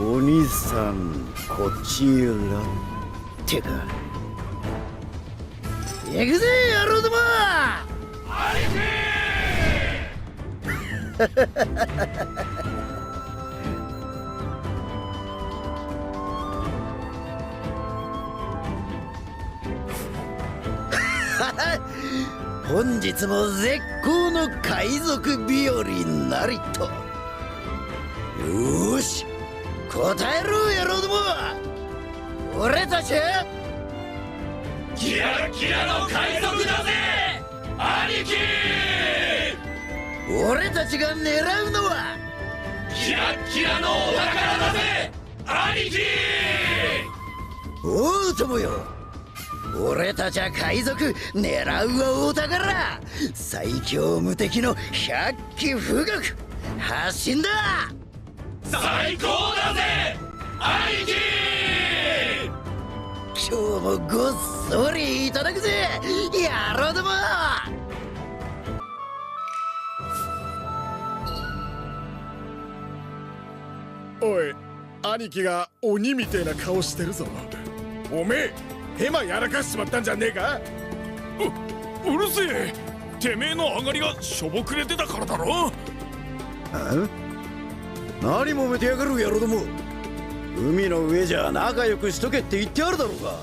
お兄さんこちらってか。行くぜ野郎ども。本日も絶好の海賊日和なりと。よーし答えろ野郎ども。俺たちはキラキラの海賊だぜ兄貴。俺たちが狙うのはキラキラのお宝だぜ兄貴。おうともよ、俺たちは海賊、狙うはお宝。最強無敵の百鬼不覚発進だ。最高だぜ兄貴。今日もごっそりいただくぜ野郎ども。おい、兄貴が鬼みてえな顔してるぞ。おめえヘマやらかしちまったんじゃねえか。うるせえ。てめえの上がりがしょぼくれてたからだろ。何揉めてやがる野郎ども。海の上じゃ仲良くしとけって言ってあるだろうが。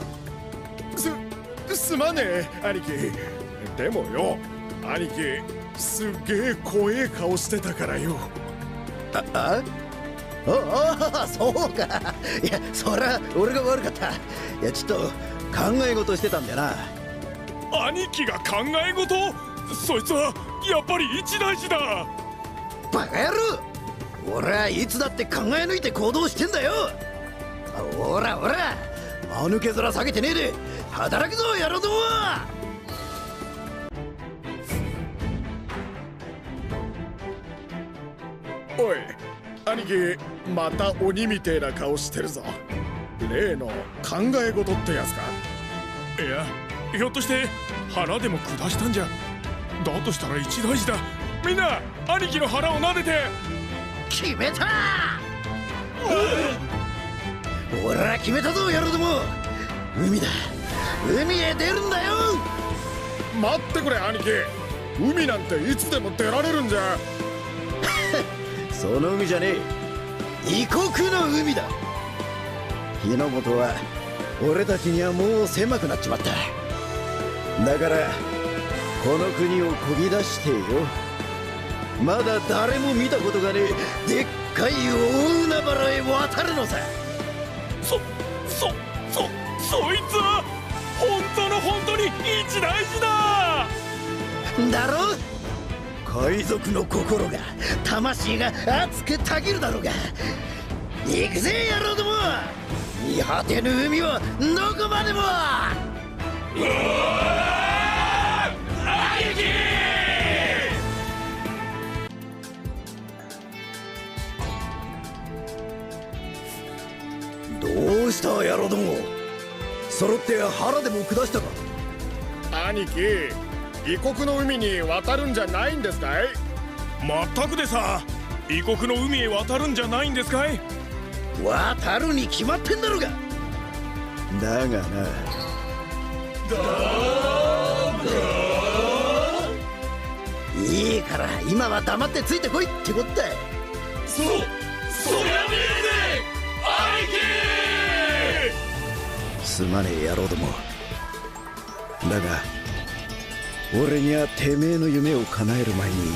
すまねえ兄貴。でもよ、兄貴すっげえ怖え顔してたからよ。あそうか。いやそりゃ俺が悪かった。いやちょっと考え事してたんだよな。兄貴が考え事？そいつはやっぱり一大事だ。バカ野郎、俺はいつだって考え抜いて行動してんだよ。ほらほら間抜け面下げてねえで働くぞ野郎ども。おい兄貴、また鬼みてえな顔してるぞ。例の考え事ってやつか。いや、ひょっとして腹でも下したんじゃ。だとしたら一大事だ。みんな兄貴の腹を撫でて。決めた。俺は決めたぞ野郎ども。海だ、海へ出るんだよ。待ってくれ兄貴、海なんていつでも出られるんじゃ。その海じゃねえ、異国の海だ。日の本は俺たちにはもう狭くなっちまった。だからこの国をこぎ出してよ、まだ誰も見たことがねえでっかい大海原へ渡るのさ。そいつは本当に一大事だ。だろ、海賊の心が魂が熱くたぎるだろうが。行くぜ野郎ども。見果てぬ海をどこまでも。兄貴。どうした野郎ども、揃って腹でも下したか。兄貴、異国の海に渡るんじゃないんですかい。まったくでさ、異国の海へ渡るんじゃないんですかい。渡るに決まってんだろうが。だがな、いいから今は黙ってついてこいってこった。そりゃねえぜ兄貴。すまねえ野郎ども。だが俺にはてめえの夢を叶える前に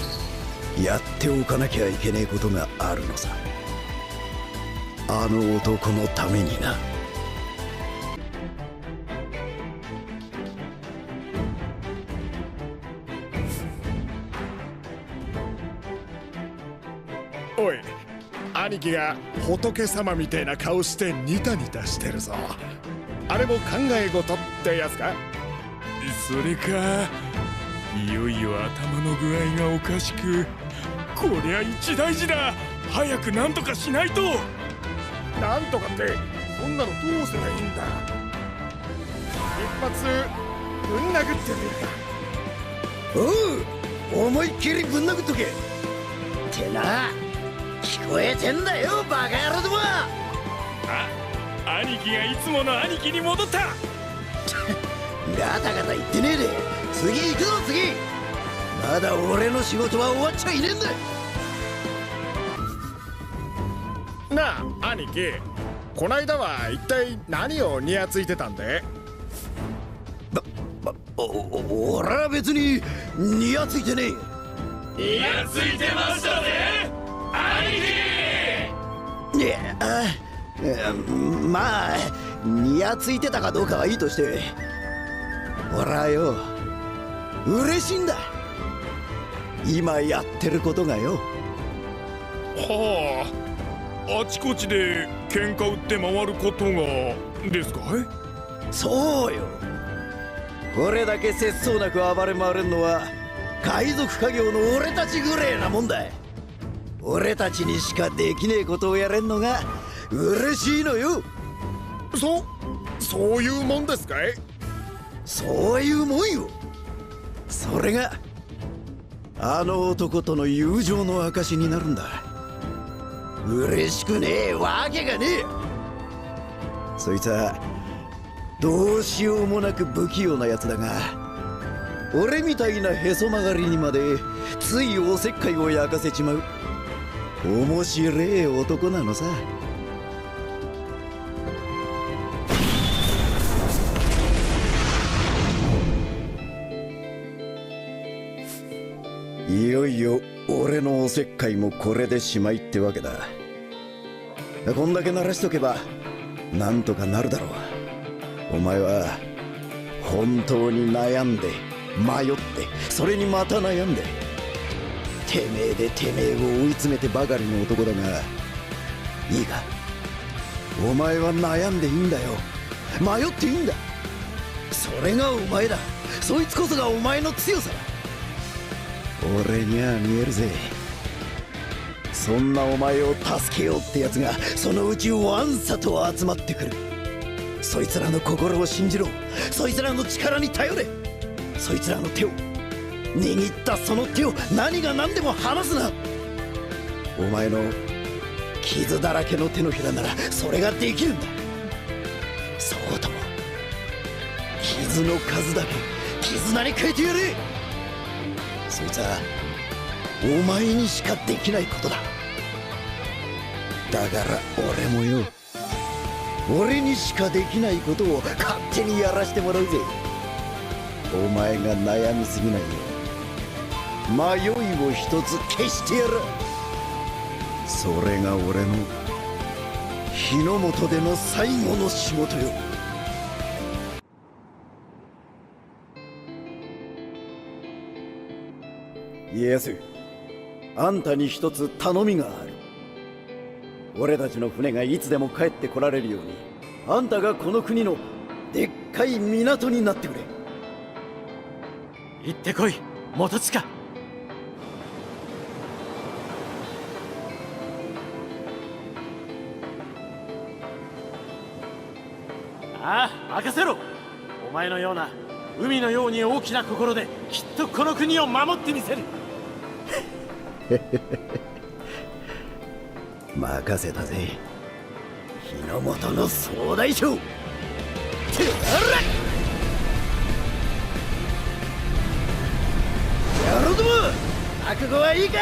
やっておかなきゃいけねえことがあるのさ。あの男のためにな。おい、兄貴が仏様みたいな顔してニタニタしてるぞ。あれも考え事ってやつか。それか。いよいよ頭の具合がおかしく、こりゃ一大事だ。早くなんとかしないと。なんとかってそんなのどうすればいいんだ。一発ぶん殴ってみるか。おう、思いっきりぶん殴っとけってな。聞こえてんだよバカ野郎ども。あ、兄貴がいつもの兄貴に戻った。ガタガタ言ってねえで次行くぞ次。まだ俺の仕事は終わっちゃいねえんだ。なあ兄貴、こないだは一体何をニヤついてたんで？俺は別にニヤついてねニヤついてましたぜ兄え。いやまあニヤついてたかどうかはいいとして、俺はよ嬉しいんだ、今やってることがよ。はあ、あちこちで喧嘩売って回ることがですかい？そうよ、これだけ節操なく暴れ回れんのは海賊家業の俺たちぐれえなもんだ。俺たちにしかできねえことをやれんのが嬉しいのよ。そういうもんですかい？そういうもんよ。それがあの男との友情の証になるんだ。嬉しくねえわけがねえ。そいつはどうしようもなく不器用なやつだが、俺みたいなへそ曲がりにまでついおせっかいを焼かせちまう面白え男なのさ。いよいよ俺のおせっかいもこれでしまいってわけだ。こんだけ鳴らしとけばなんとかなるだろう。お前は本当に悩んで迷って、それにまた悩んで、てめえでてめえを追い詰めてばかりの男だが、いいか、お前は悩んでいいんだよ、迷っていいんだ。それがお前だ。そいつこそがお前の強さだ。俺には見えるぜ。そんなお前を助けようってやつがそのうちわんさと集まってくる。そいつらの心を信じろ。そいつらの力に頼れ。そいつらの手を握ったその手を何が何でも離すな。お前の傷だらけの手のひらならそれができるんだ。そうとも傷の数だけ絆に変えてやれ。そいつはお前にしかできないことだ。だから俺もよ、俺にしかできないことを勝手にやらしてもらうぜ。お前が悩みすぎないよう迷いを一つ消してやる。それが俺の日の本での最後の仕事よ。家康、あんたに一つ頼みがある。俺たちの船がいつでも帰ってこられるように、あんたがこの国のでっかい港になってくれ。行ってこい、元親。ああ、任せろ。お前のような海のように大きな心できっとこの国を守ってみせる。任せたぜ、日の本の総大将。てやら野郎ども、覚悟はいいか。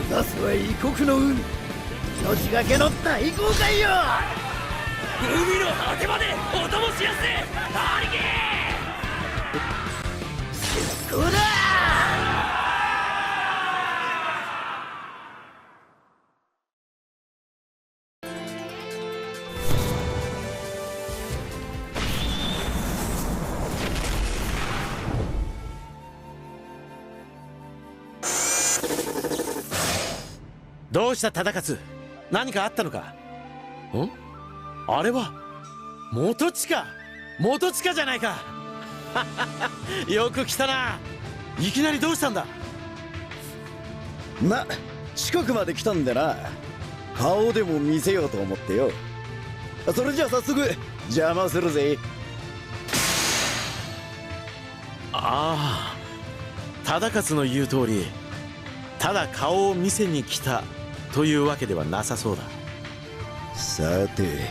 目指すは異国の海、命がけの大航海よ。海の果てまでお供しやすい兄貴。こうだ。どうした忠勝、何かあったのか？ん？あれは元親じゃないか。よく来たな。いきなりどうしたんだ？近くまで来たんでな、顔でも見せようと思ってよ。それじゃあ早速邪魔するぜ。ああ、忠勝の言う通り、ただ顔を見せに来たというわけではなさそうだ。さて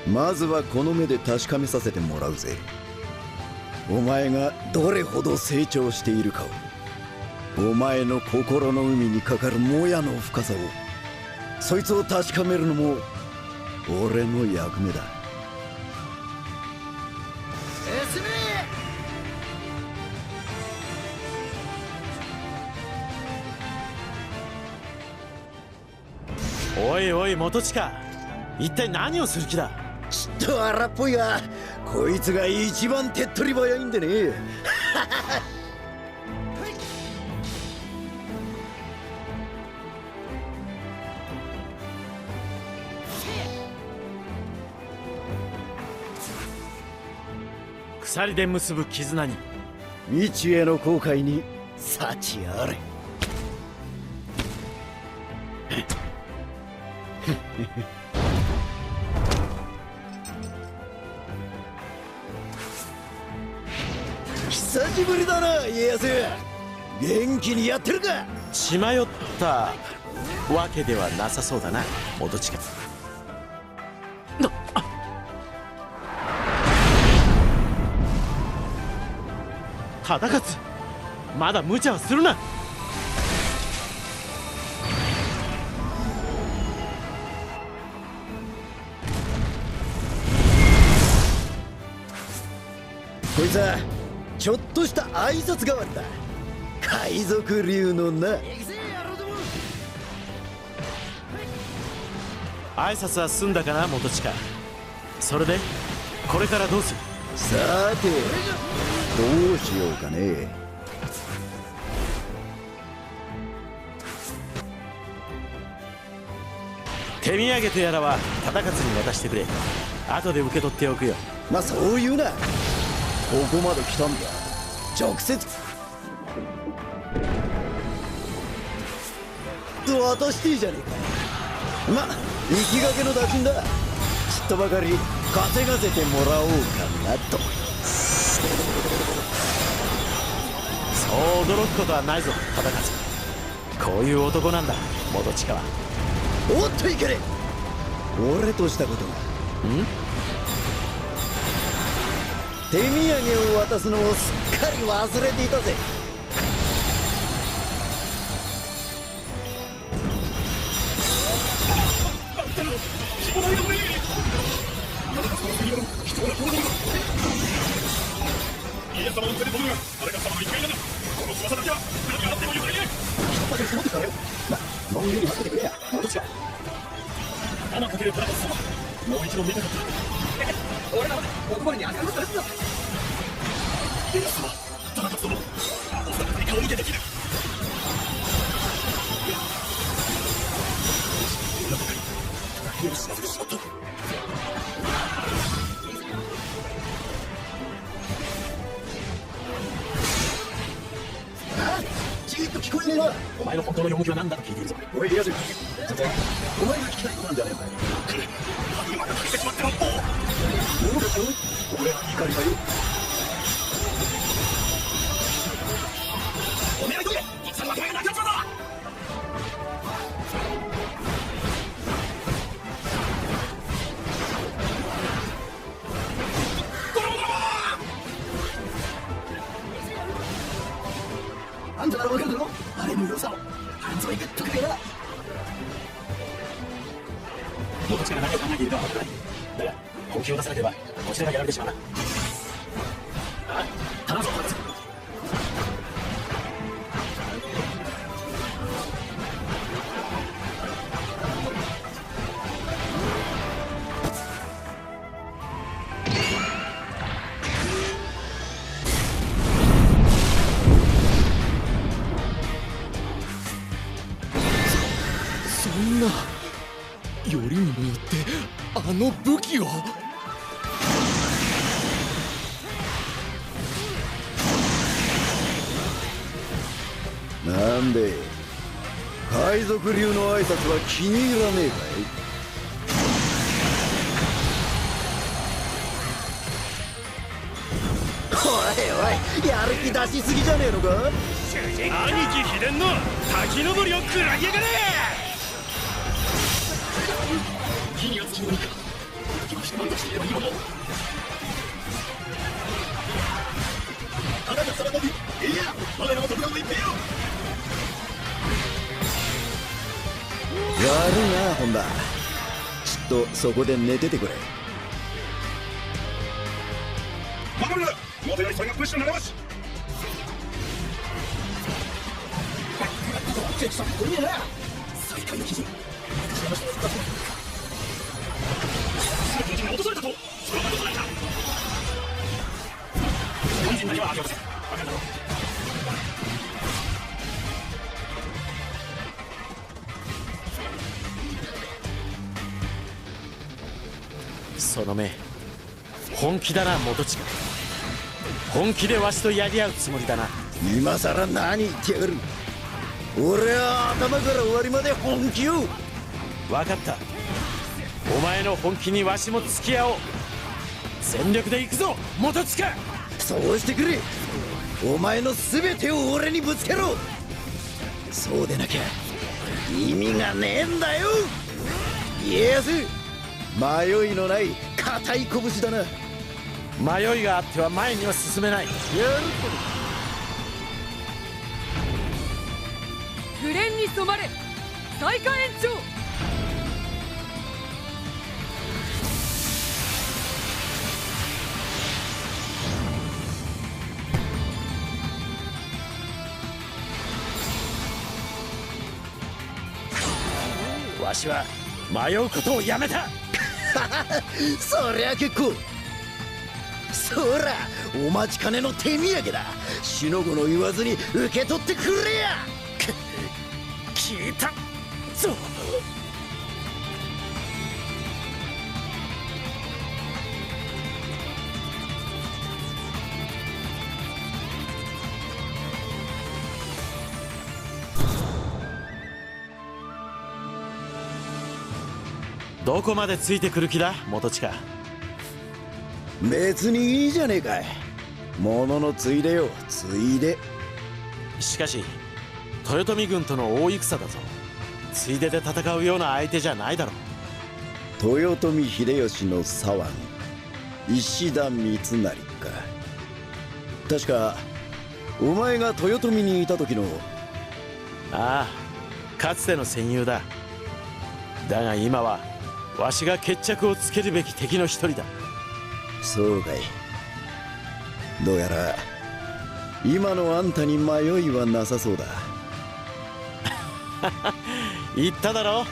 まずはこの目で確かめさせてもらうぜ。お前がどれほど成長しているかを、お前の心の海にかかるもやの深さを、そいつを確かめるのも俺の役目だ。進め。おいおい元親、一体何をする気だ。ちっと荒っぽいがこいつが一番手っ取り早いんでね。鎖で結ぶ絆に未知への後悔に幸あれ。久しぶりだな家康。元気にやってるか。血迷ったわけではなさそうだな元親。忠勝、まだ無茶はするな。こいつはちょっとした挨拶代わりだ。海賊流のな。挨拶は済んだかな元親。それでこれからどうする。さてどうしようかね。手土産とやらは忠勝に渡してくれ。後で受け取っておくよ。まあそう言うな。ここまで来たんだ。直接渡していいじゃねえか。ま行きがけの打診だ。ちっとばかり稼がせてもらおうかなと。そう驚くことはないぞ忠勝。こういう男なんだ元親は。おっといけねえ。俺としたことが手土産を渡すのをすっかり忘れていたぜ。じっと聞こえねえな。お前の本当の用向きは何だと聞いているぞ。おいリアス、お前が聞きたいことなんじゃねえか。今がかけてしまってもどうですよ。俺は怒りだよ。お願いとけ。いつまでもなくなっちまうぞ。あんたならわかるだろ。あれの良さを半蔵にグッとくれな。元親が何を考えているかは分からない。だが本気を出さなければこちらがやられてしまうな。頼むぞ忠勝。そんなよりにもよってあの武器を。なんで海賊流の挨拶は気に入らねえかい。おいおいやる気出しすぎじゃねえのか。兄貴秘伝の滝登りを食らいやがれ。火に厚き何か気持ち満足していればいいもの。ただがさらなりいや我らも徳川の一平よ。悪いな本田、ちょっとそこで寝ててくれ。守るな、元よりそれがプッシュの習わし。最下位の基準落とされたと。それは落とされた。肝心だけは諦めせん。分かるだろう。その目本気だな元親。本気でわしとやり合うつもりだな。今さら何言ってやがる。俺は頭から終わりまで本気よ。分かった、お前の本気にわしも付き合おう。全力で行くぞ元親。そうしてくれ。お前の全てを俺にぶつけろ。そうでなきゃ意味がねえんだよ家康。迷いのない固い拳だな。迷いがあっては前には進めない。やる紅蓮に染まれ最下延長。わしは迷うことをやめたそりゃ結構。そらお待ちかねの手土産だ。しのごの言わずに受け取ってくれや。聞いたぞ。どこまでついてくる気だ元親。別にいいじゃねえかい。もののついでよ、ついで。しかし豊臣軍との大戦だぞ。ついでで戦うような相手じゃないだろう。豊臣秀吉の左腕石田三成か。確かお前が豊臣にいた時の。ああ、かつての戦友だ。だが今はわしが決着をつけるべき敵の一人だ。そうかい。どうやら今のあんたに迷いはなさそうだ言っただろ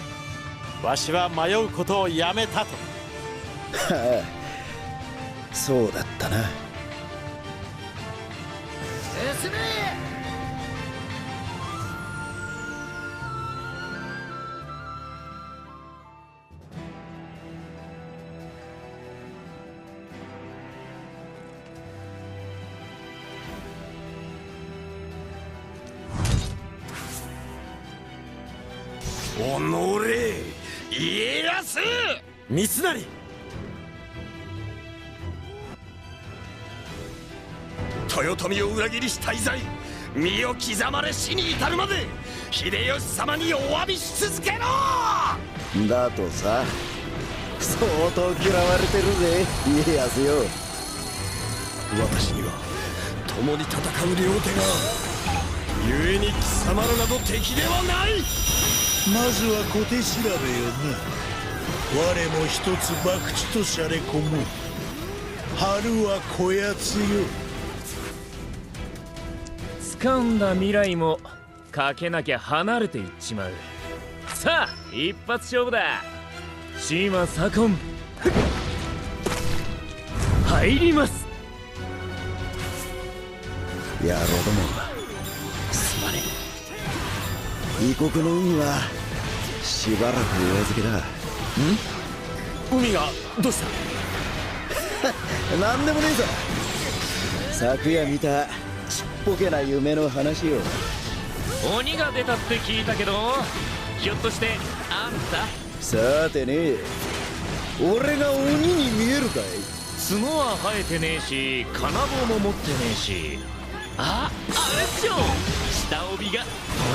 う、わしは迷うことをやめたと。はあ、そうだったな。進め。おのれ家康。三成。豊臣を裏切りし大罪、身を刻まれ死に至るまで秀吉様にお詫びし続けろ。だとさ、相当嫌われてるぜ家康よ。私には共に戦う両手が故に貴様らなど敵ではない。まずは小手調べよな。我も一つ博打としゃれ込もう。春はこやつよ。掴んだ未来もかけなきゃ離れていっちまう。さあ一発勝負だ。島左近入ります。野郎どもすまねえ。異国の海はしばらくお預けだ。海がどうした？なんでもねえさ。昨夜見たちっぽけな夢の話よ。鬼が出たって聞いたけど、ひょっとしてあんた？さてね、俺が鬼に見えるかい？角は生えてねえし、金棒も持ってねえし。あれっしょ、下帯が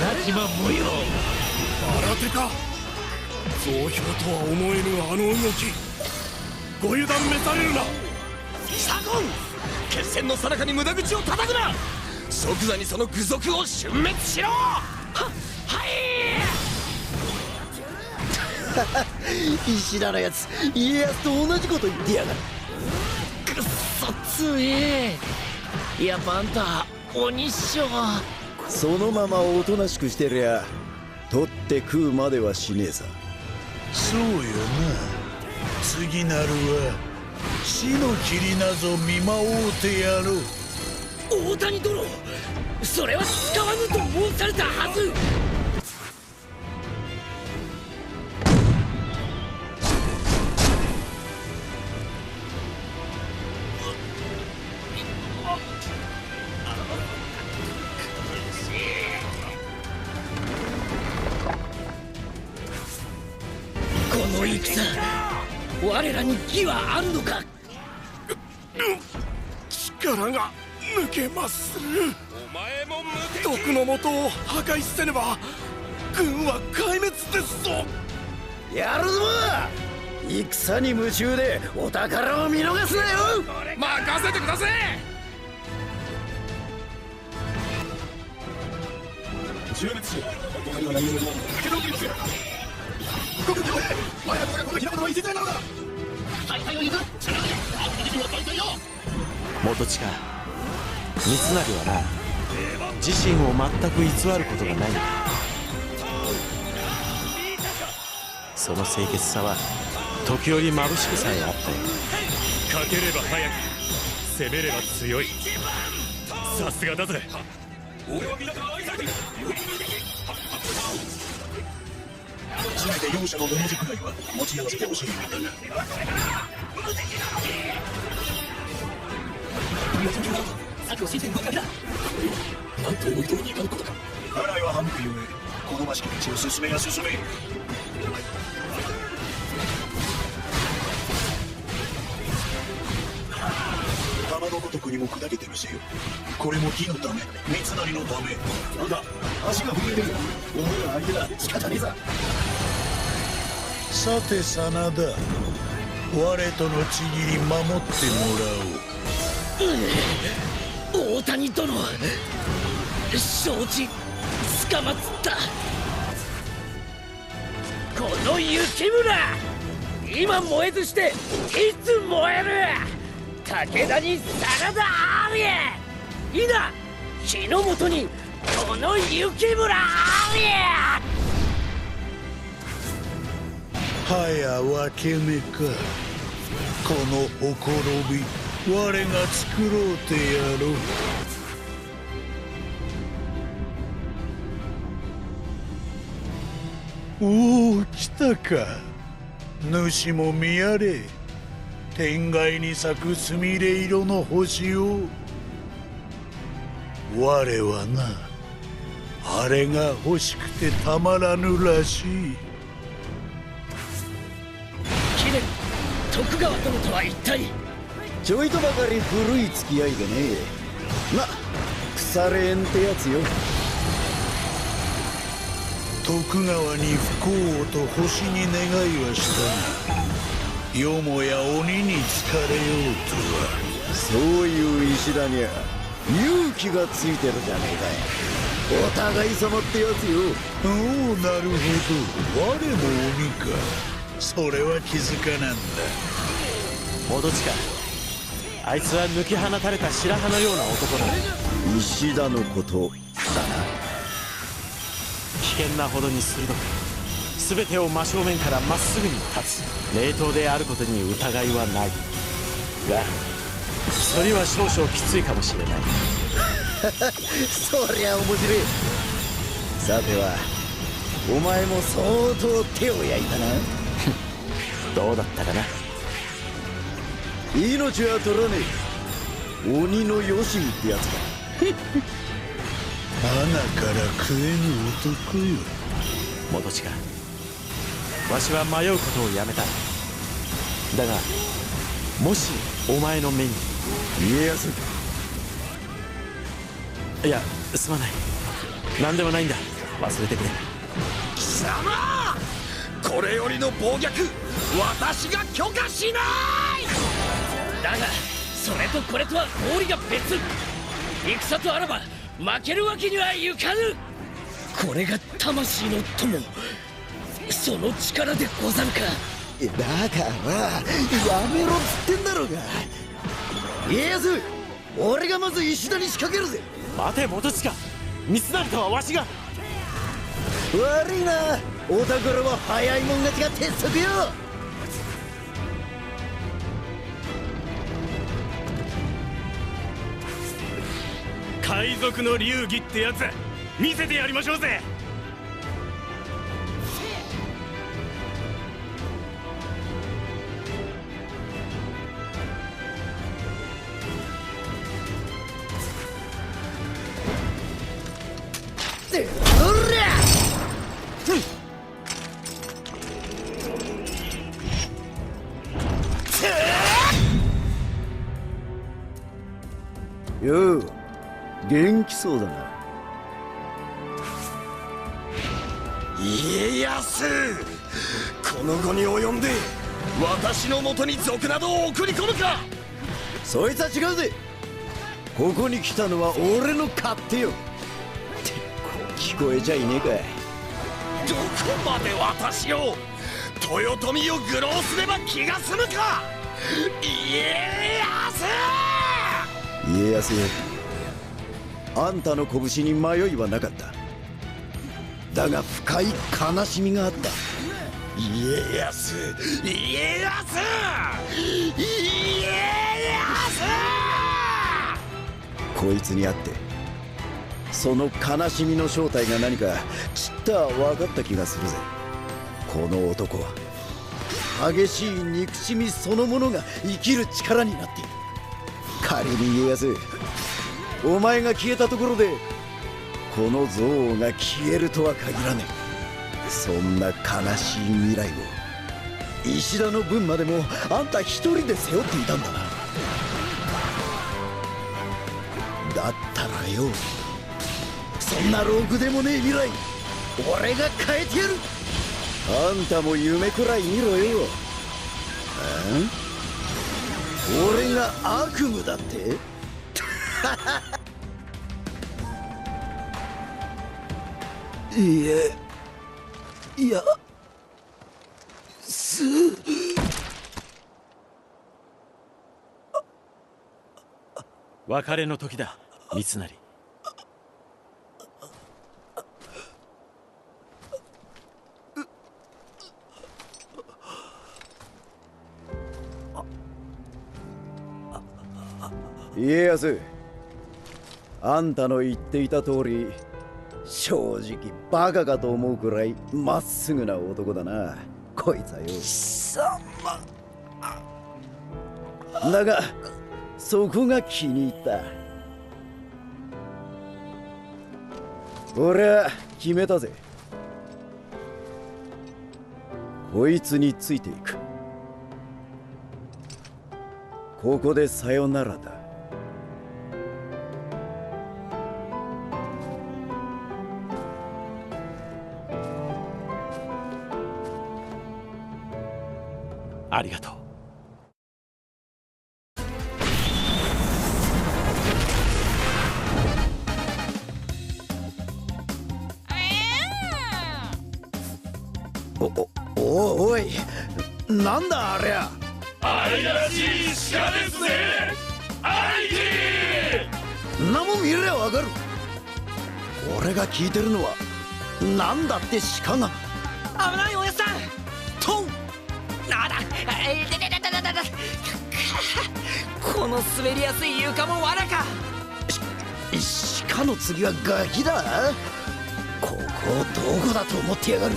虎島模様。新手か。増票とは思えぬあの動き、ご油断召されるな。左近、決戦の最中に無駄口を叩くな。即座にその愚族を殲滅しろ。石田のやつ、家康と同じこと言ってやがる。くっそ強え。やっぱあんた鬼っしょ。そのままおとなしくしてりゃ取って食うまではしねえさ。そうよな。次なるは死の霧なぞ見舞おうてやろう。大谷殿、それは使わぬと申されたはず。この戦、我らに義はあるのか。力が抜けまする。毒の元を破壊せねば軍は壊滅ですぞ。やるぞ。戦に夢中でお宝を見逃すなよ。任せてください。元親、三成はな、自身を全く偽ることがない。その清潔さは時折眩しくさえあったよ。勝てれば早く、攻めれば強い。さすがだぜ。せめて容赦の同じくらいは持ち合わせてほしいのだが。なんと思い通りにいかぬことか。払いは半分ゆえ、好ましき道を進めや進め。玉のごとくにも砕けてみせよ。これも義のため、三成のため。なんだ、足が震えてる。お前ら相手だ、仕方ねえさ。さて真田、我とのちぎり守ってもらおう。大谷殿、承知。捕まつった。この雪村、今燃えずしていつ燃える。武田に真田あり。いな、日の本にこの雪村あり。はや分け目か。このほころび、我が作ろうてやろう。おお、来たか。主も見やれ。天外に咲くすみれ色の星を。我はな、あれが欲しくてたまらぬらしい。貴殿、徳川殿とは一体。ちょいとばかり古い付き合いでね。ま、腐れ縁ってやつよ。徳川に不幸と星に願いはしたが、よもや鬼に疲れようとは。そういう石田にゃ勇気がついてるじゃねえかよ。お互い様ってやつよ。おお、なるほど。我も鬼か。それは気づかなんだ。元親、あいつは抜き放たれた白羽のような男だ。石田のことだな。危険なほどに鋭く、全てを真正面からまっすぐに立つ冷凍であることに疑いはないが、それは少々きついかもしれない。そりゃ面白い。さてはお前も相当手を焼いたな。どうだったかな。命は取らねえ。鬼のよしみってやつか。穴から食えぬ男よ。元親、わしは迷うことをやめた。だがもしお前の目に。家康。いや、すまない。何でもないんだ。忘れてくれ。貴様、これよりの暴虐私が許可しない。だがそれとこれとは道理が別。戦とあらば負けるわけにはいかぬ。これが魂の友、その力でござるか。だからやめろっつってんだろうが。家康、俺がまず石田に仕掛けるぜ。待て元親、三成とはわしが。悪いな、お宝は早いもん勝ちが鉄則よ。海賊の流儀ってやつ見せてやりましょうぜ。よう、元気そうだな。家康、この後に及んで私のもとに賊などを送り込むか。そいつは違うぜ。ここに来たのは俺の勝手よ。って聞こえちゃいねえか。どこまで私を豊臣を愚弄すれば気が済むか。家康、家康よ、あんたの拳に迷いはなかった。だが深い悲しみがあった。家康、家康、家康。こいつに会ってその悲しみの正体が何かちった分かった気がするぜ。この男は激しい憎しみそのものが生きる力になっている。仮に家康、お前が消えたところでこの憎悪が消えるとは限らねえ。そんな悲しい未来を石田の分までもあんた一人で背負っていたんだな。だったらよ、そんなろくでもねえ未来俺が変えてやる。あんたも夢くらい見ろよ。俺が悪夢だっていや別れの時だ、三成。家康、あんたの言っていた通り正直バカかと思うくらいまっすぐな男だな、こいつはよ。貴様。だがそこが気に入った。俺は決めたぜ。こいつについていく。ここでさよならだ。ありがとう。おい、なんだありゃ。愛らしい鹿ですね、兄貴。んなもん見ればわかる。俺が聞いてるのはなんだって鹿が。危ないおやさん。トン。なんだ。この滑りやすい床も罠か。鹿の次はガキだ。ここをどこだと思ってやがる。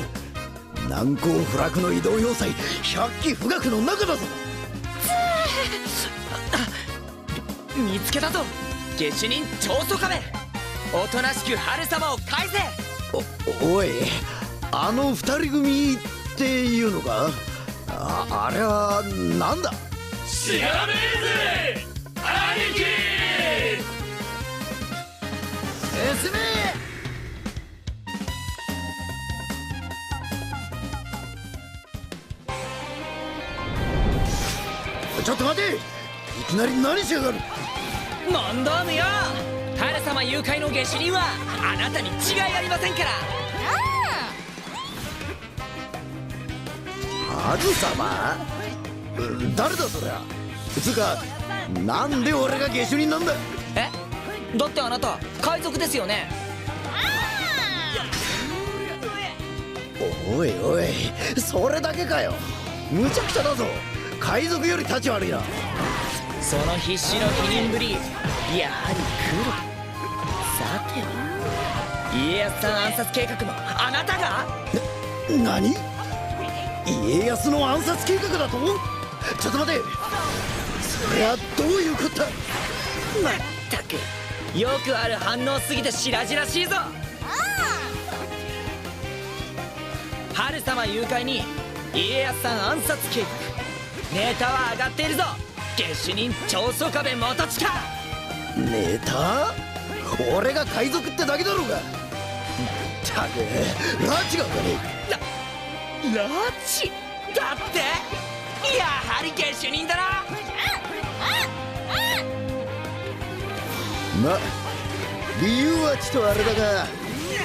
難攻不落の移動要塞百鬼不学の中だぞ。見つけたぞ、下手人長宗我部。おとなしく春様を返せ。おい、あの二人組っていうのか。あれはなんだ。知らねえぜ兄貴。進め。ちょっと待て、いきなり何しやがる。問答無用。春様誘拐の下手人はあなたに違いありませんから。ハル様？誰だそりゃ。つうかなんで俺が下手人なんだ。え、だってあなた海賊ですよね。おいおい、それだけかよ。むちゃくちゃだぞ。海賊より立ち悪いな。その必死の否認ぶり、やはり黒。さては家康さん暗殺計画もあなたが？何？家康の暗殺計画だと？ちょっと待て、それはどういうことだ。まったくよくある反応すぎて白々しいぞ。春様誘拐に家康さん暗殺計画、ネタは上がっているぞ。下手人長宗我部元親。ネタ？俺が海賊ってだけだろうが。ったく拉致が浮かね拉致だって。やはり下手人だな。ま、理由はちとあれだが、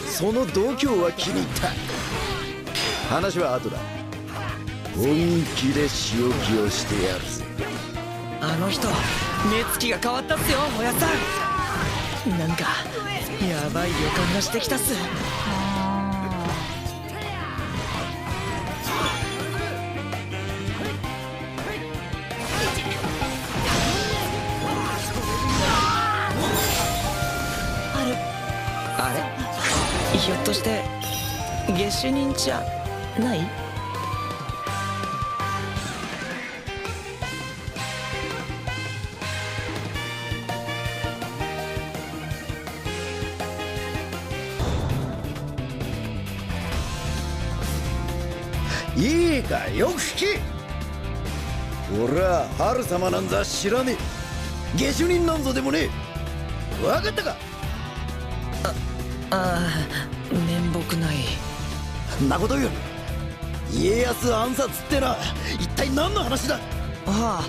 その度胸は気に入った。話は後だ。本気で仕置きをしてやるぜ。あの人目つきが変わったっすよ、おやさん。なんかやばい予感がしてきたっす。あれ、ひょっとして下手人じゃない？いいか、よく聞け。俺は春様なんざ知らねえ。下手人なんぞでもねえ。分かったか？ああ、面目ない。んなことより家康暗殺ってのは一体何の話だ。ああ、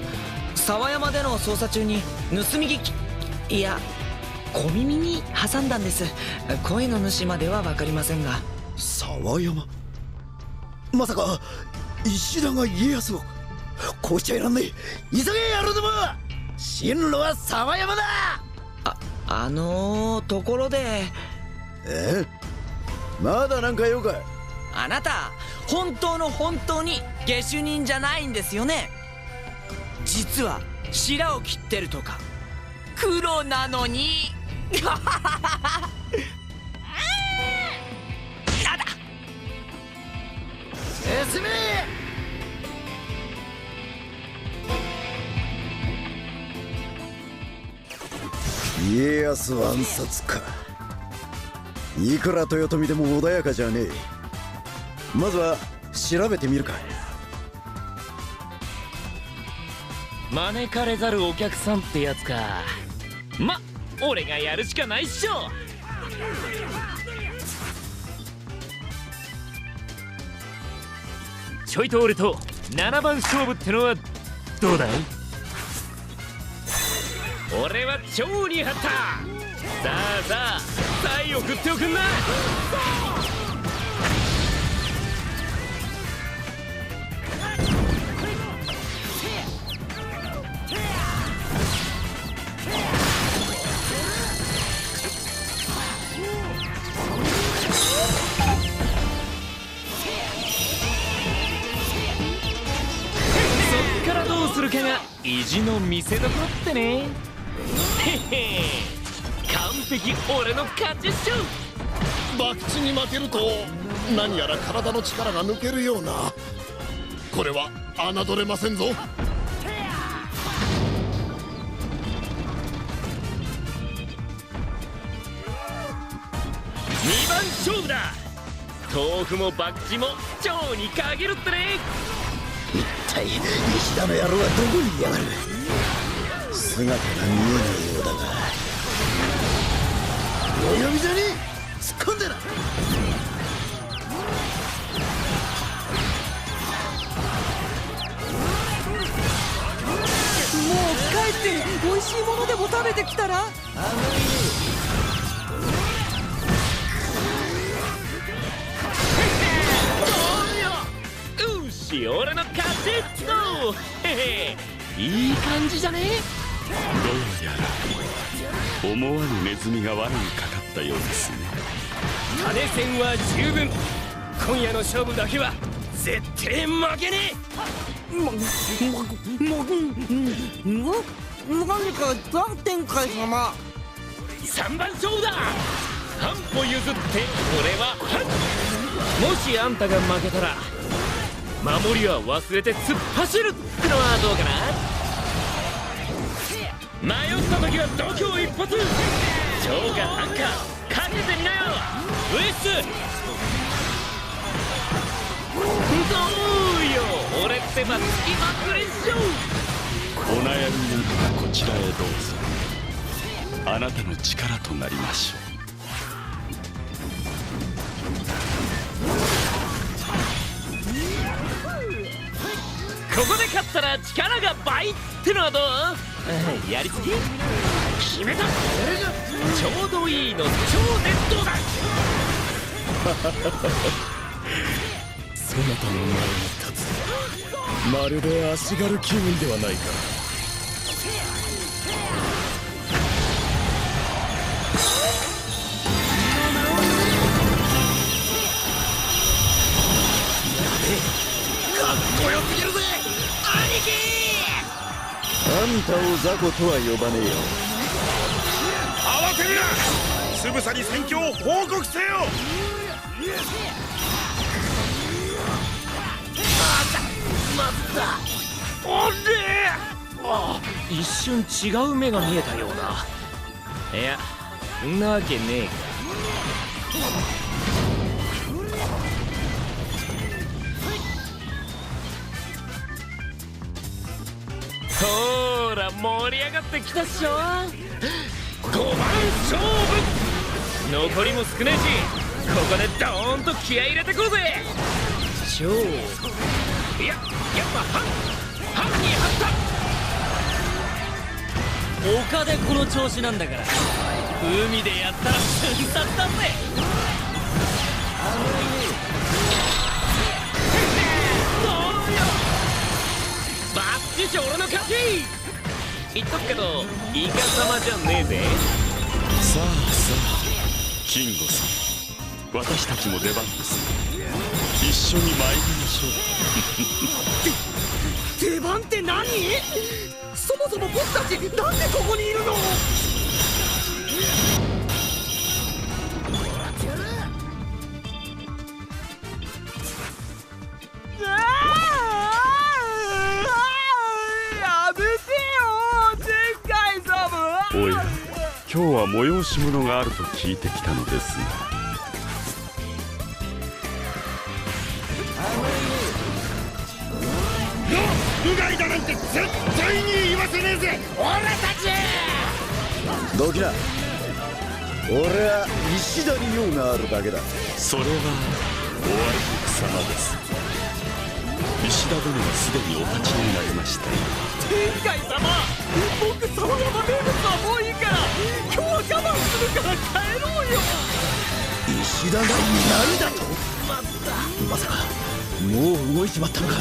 沢山での捜査中に盗み聞き、いや小耳に挟んだんです。声の主までは分かりませんが。沢山？まさか石田が家康を？こうしちゃいらんねえ。急げ野郎ども、進路は沢山だ。ところで。まだなんか用か？あなた本当の本当に下手人じゃないんですよね。実は白を切ってるとか黒なのに。やだ。進め。家康暗殺か。いくら豊臣でも穏やかじゃねえ。まずは調べてみるか。招かれざるお客さんってやつか。ま、俺がやるしかないっしょ。ちょいと俺と7番勝負ってのはどうだい？俺は超に張った。さあさあ、体を送っておくんな。そっからどうするかが意地の見せ所ってね。へへ、完璧俺の勝ちっしょ。博打に負けると何やら体の力が抜けるような。これは侮れませんぞ。2番勝負だ。豆腐も博打も蝶に限るってね。一体石田の野郎はどこにいやがる。姿が見えないようだが。お呼びじゃねえ。突っ込んでな。てきたらよし、俺の勝ちっと。へへ、いい感じじゃね。どうやら思わぬネズミが罠にかかったようですね。種戦は十分。今夜の勝負だけは絶対負けね何か断天海様。え。3番勝負だ。半歩譲って俺は半。もしあんたが負けたら守りは忘れて突っ走るってのはどうかな。迷った時は度胸一発。超か半かかけてみなよ。ウエスどうよ、俺ってばつきまくりっしょ。お悩みならこちらへどうぞ。あなたの力となりましょう。ここで勝ったら力が倍ってのはどう？やりすぎ？決めた。ちょうどいいの超熱湯だ。そなたの前に立つ。まるで足軽気分ではないか。かっこよすぎるぜ兄貴。あんたを雑魚とは呼ばねえよ。慌てるな。つぶさに戦況を報告せよ。まずだ。おれあ、一瞬違う目が見えたような。いや、んなわけねえか。ほーら盛り上がってきたっしょ。5番勝負。残りも少ねえし、ここでドーンと気合い入れてくるぜ。勝負。いや、やっぱ半に張った。丘でこの調子なんだから海でやったら瞬殺だぜ。バッチシ俺の勝ち。言っとくけどイカ様じゃねえぜ。さあさあ、キンゴさん、私たちも出番です。一緒に参りましょう。出番って何？そもそも僕たちなんでここにいるの？やめてよ天海様。おや、今日は催し物があると聞いてきたのですが。無害だなんて絶対に言わせねえぜ俺たち。どきな。俺は石田に用があるだけだ。それはおあいにくさまです。石田殿はすでにお立ちになりました。天海様、僕そのまま名物はもういいから今日は我慢するから帰ろうよ。石田がいないだと？まさかもう動いちまったのかい？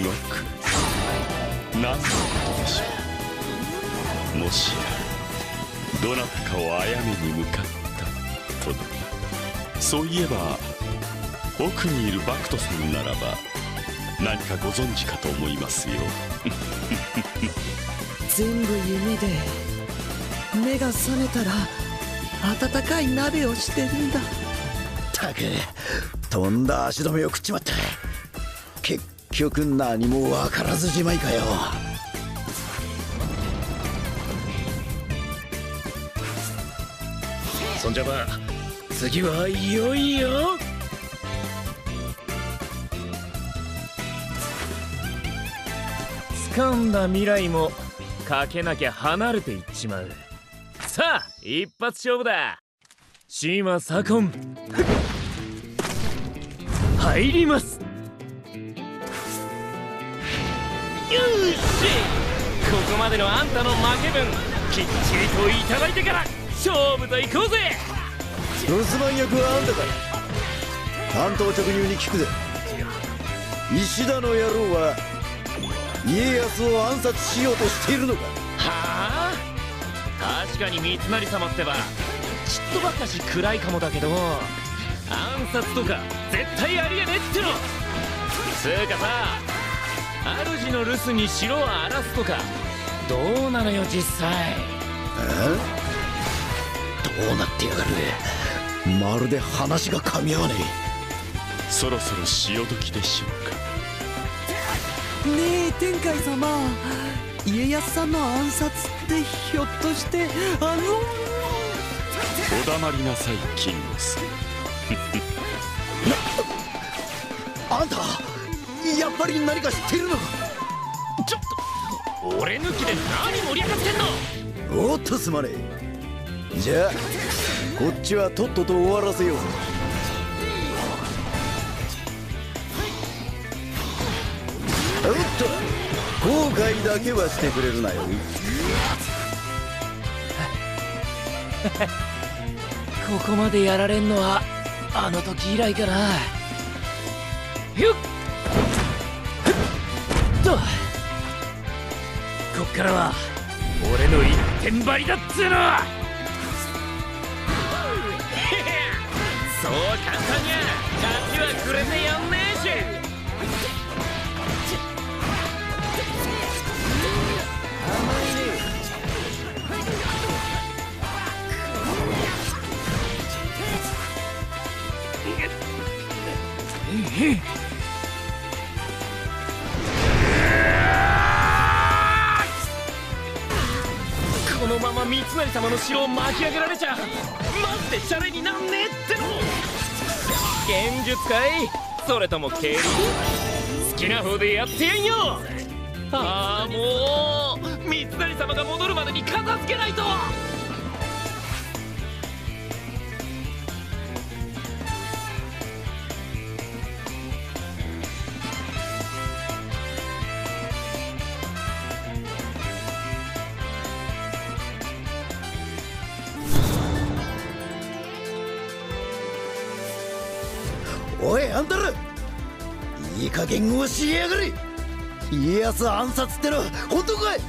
動く。何のことでしょう。もしやどなたかを殺めに向かったとで。そういえば奥にいるバクトさんならば何かご存知かと思いますよ。全部夢で目が覚めたら温かい鍋をしてるんだ。たくとんだ足止めを食っちまった。結局何も分からずじまいかよ。そんじゃまあ次はいよいよ。掴んだ未来もかけなきゃ離れていっちまう。さあ一発勝負だ。シーマサコン入ります。よし、ここまでのあんたの負け分きっちりといただいてから勝負と行こうぜ。留守番役はあんたかい。単刀直入に聞くぜ。石田の野郎は家康を暗殺しようとしているのか。はあ、確かに三成様ってばちっとばっかし暗いかもだけど、暗殺とか絶対ありえねえっての。つうかさ、主の留守に城を荒らすとかどうなのよ実際。どうなってやがる。まるで話が噛み合わねそろそろ潮時でしょうか。ねえ天海様、家康さんの暗殺ってひょっとしてお黙りなさいキングス。あんたやっぱり何か知っているのか。ちょっと俺抜きで何盛り上がってんの。おっとすまねえ。じゃあこっちはとっとと終わらせようぜ。おっと後悔だけはしてくれるなよ。ここまでやられんのはあの時以来かな。ひゅっとこっからは俺の一点張りだっつうの。そう簡単にゃ勝ちはくれてやんねえし。このまま三成様の城を巻き上げられちゃマジでシャレになんねえっての。剣術かい、それとも競輪、好きな方でやってやんよ。ああもう三成様が戻るまでに片付けないと。おいあんたら、いい加減教えやがれ。家康暗殺ってのは本当かい。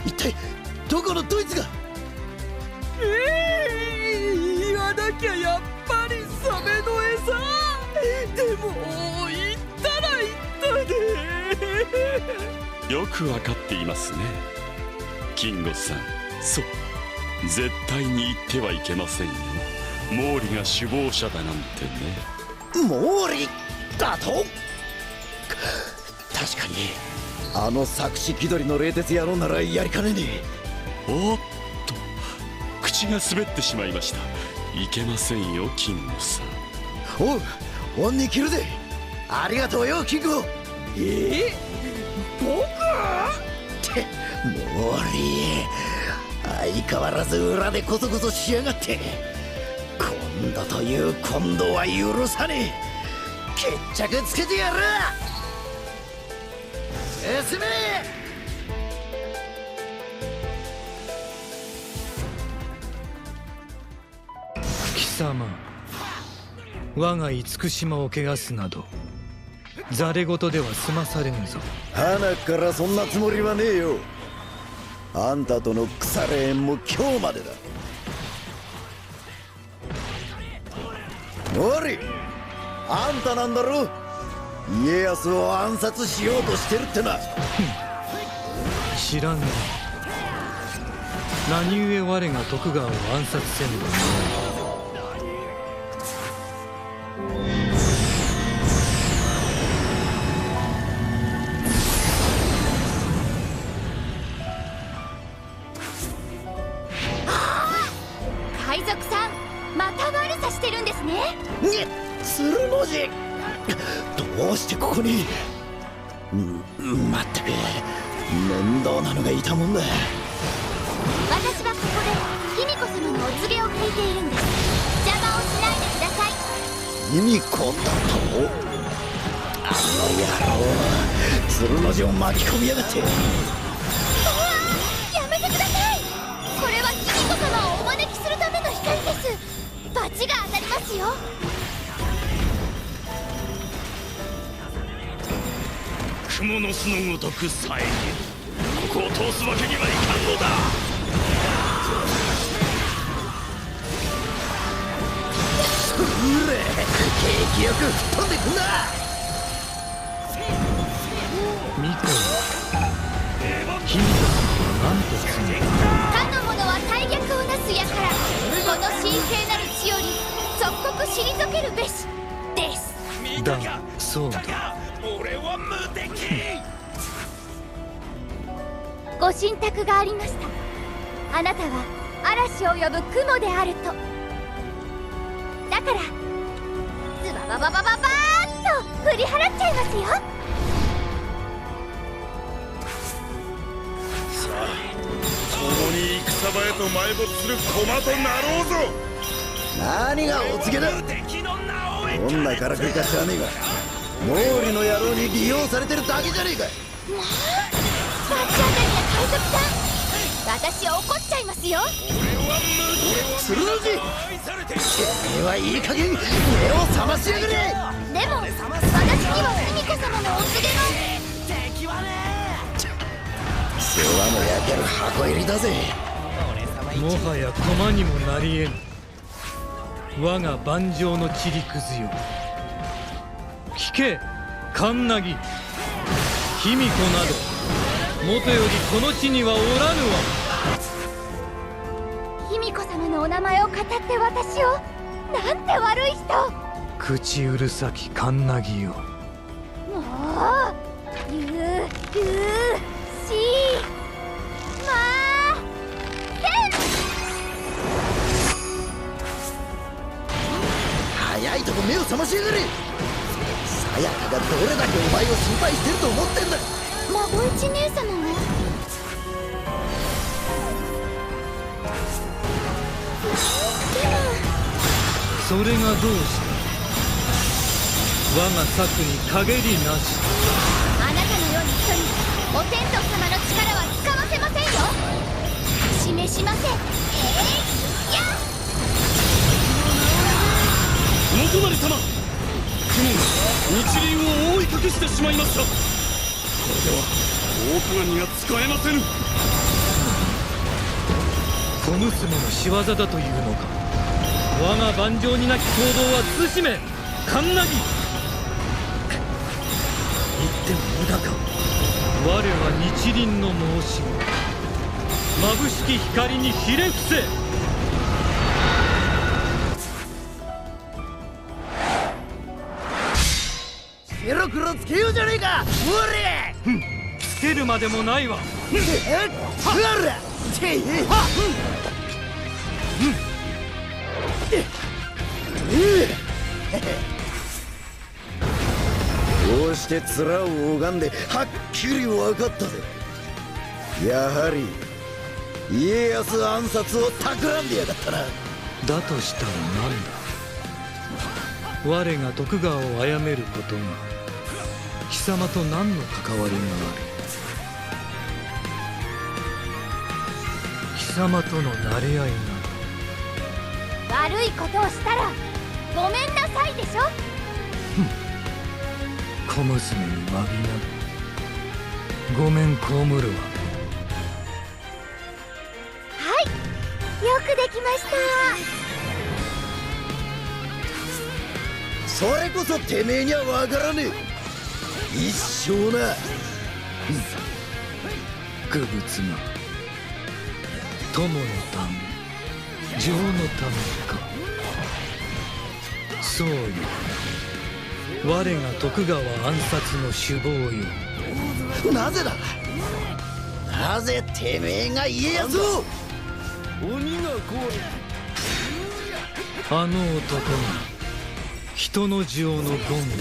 一体どこのドイツが。言わなきゃやっぱりサメの餌。でも言ったら言ったで。よくわかっていますねキンゴさん。そう、絶対に言ってはいけませんよ。毛利が首謀者だなんてね。毛利だと。確かにあの作詞気取りの冷徹野郎ならやりかねねえ。おっと口が滑ってしまいました。いけませんよキングさん。おう恩に着るぜ。ありがとうよキング。僕って毛利相変わらず裏でコソコソしやがって。今度という今度は許さねえ。決着つけてやる。進め。貴様、我が厳島を汚すなどざれ言では済まされぬぞ。花からそんなつもりはねえよ。あんたとの腐れ縁も今日までだ。おりあんたなんだろ、家康を暗殺しようとしてるってな。知らんね。何故我が徳川を暗殺せんのか。海賊さん、また悪さしてるんですね。鶴の字、どうしてここに。まったく面倒なのがいたもんだ。私はここで卑弥呼様のお告げを聞いているんです。邪魔をしないでください。卑弥呼だと。あの野郎、鶴の字を巻き込みやがって。やめてください。こますよ。蜘蛛の巣のごとく遮る。ここを通すわけにはいかんのだ。うれ景気よく吹っ飛んでくんな。ミコ卑弥呼は何と告げかの者は大逆をなす輩、この神聖なる地より即刻退けるべしです。だがそうだ。俺は無敵。ご神託がありました。あなたは嵐を呼ぶ雲であると。だからズババババババーッと振り払っちゃいますよ。さあ共に戦場へと埋没する駒となろうぞ。何がお告げだ。どんなからくりか知らねえが、毛利の野郎に利用されてるだけじゃねえか。まあ罰当たりな海賊さん、私怒っちゃいますよ。鶴之てめえはいい加減目を覚ましやがれ。でも私には卑弥呼様のお告げが。世話の焼ける箱入りだぜ。もはや駒にもなり得ぬ我が盤上の散りくずよ。聞けカンナギ、卑弥呼などもとよりこの地にはおらぬわ。卑弥呼様のお名前を語って私を、なんて悪い人。口うるさきカンナギよ。もうゆうしません。早いとこ目を覚ましやがれ。さやかがどれだけお前を心配してると思ってんだ。孫一姉様がそれがどうした我が策に陰りなし。あなたのような人にお天道様の力は使わせませんよ。示しません。やっ元成様、雲が日輪を覆い隠してしまいました。これでは大鏡が使えませぬ。小娘の仕業だというのか。我が盤上になき行動は慎めカンナギ。言っても無駄か。我は日輪の申し子、眩しき光にひれ伏せ。白黒つけようじゃねえか。おれつけるまでもないわ。こうして面を拝んではっきり分かったぜ。やはり家康暗殺を企んでやがったな。だとしたら何だ。我が徳川を殺めることが貴様と何の関わりがある。貴様との馴れ合いなど。悪いことをしたらごめんなさいでしょ。小娘に詫びなどごめん被るわ。はい、よくできました。それこそてめえには分からねえ。一生な。愚物が友のため情のためか。そうよ、我が徳川暗殺の首謀よ。なぜだ。なぜてめえが家康を。鬼があの男が人の情の権で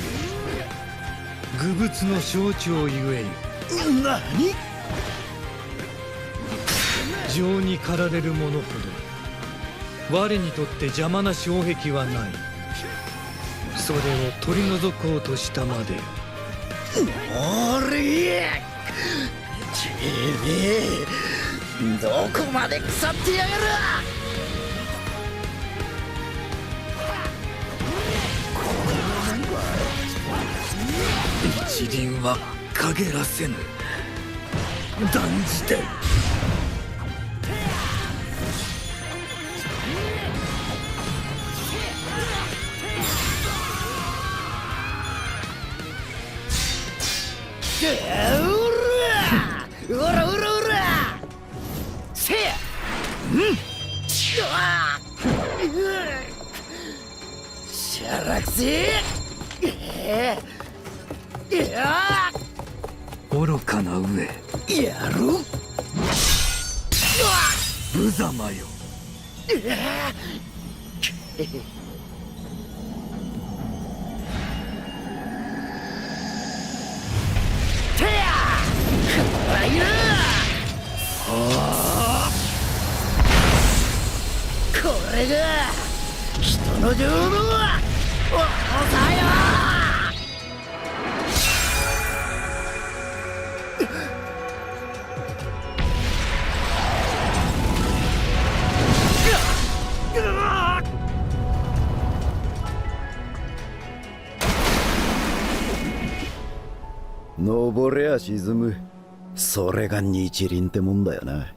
愚物の象徴ゆえよ。何。情に駆られる者ほど我にとって邪魔な障壁はない。それを取り除こうとしたまで。おれてめえどこまで腐ってやがる。日輪は陰らせぬ。断じておらおらおらせやしゃらくせ愚かな上やろ無様よ。てやこらゆこれが人の情動はおさよ登れや沈む、それが日輪ってもんだよな。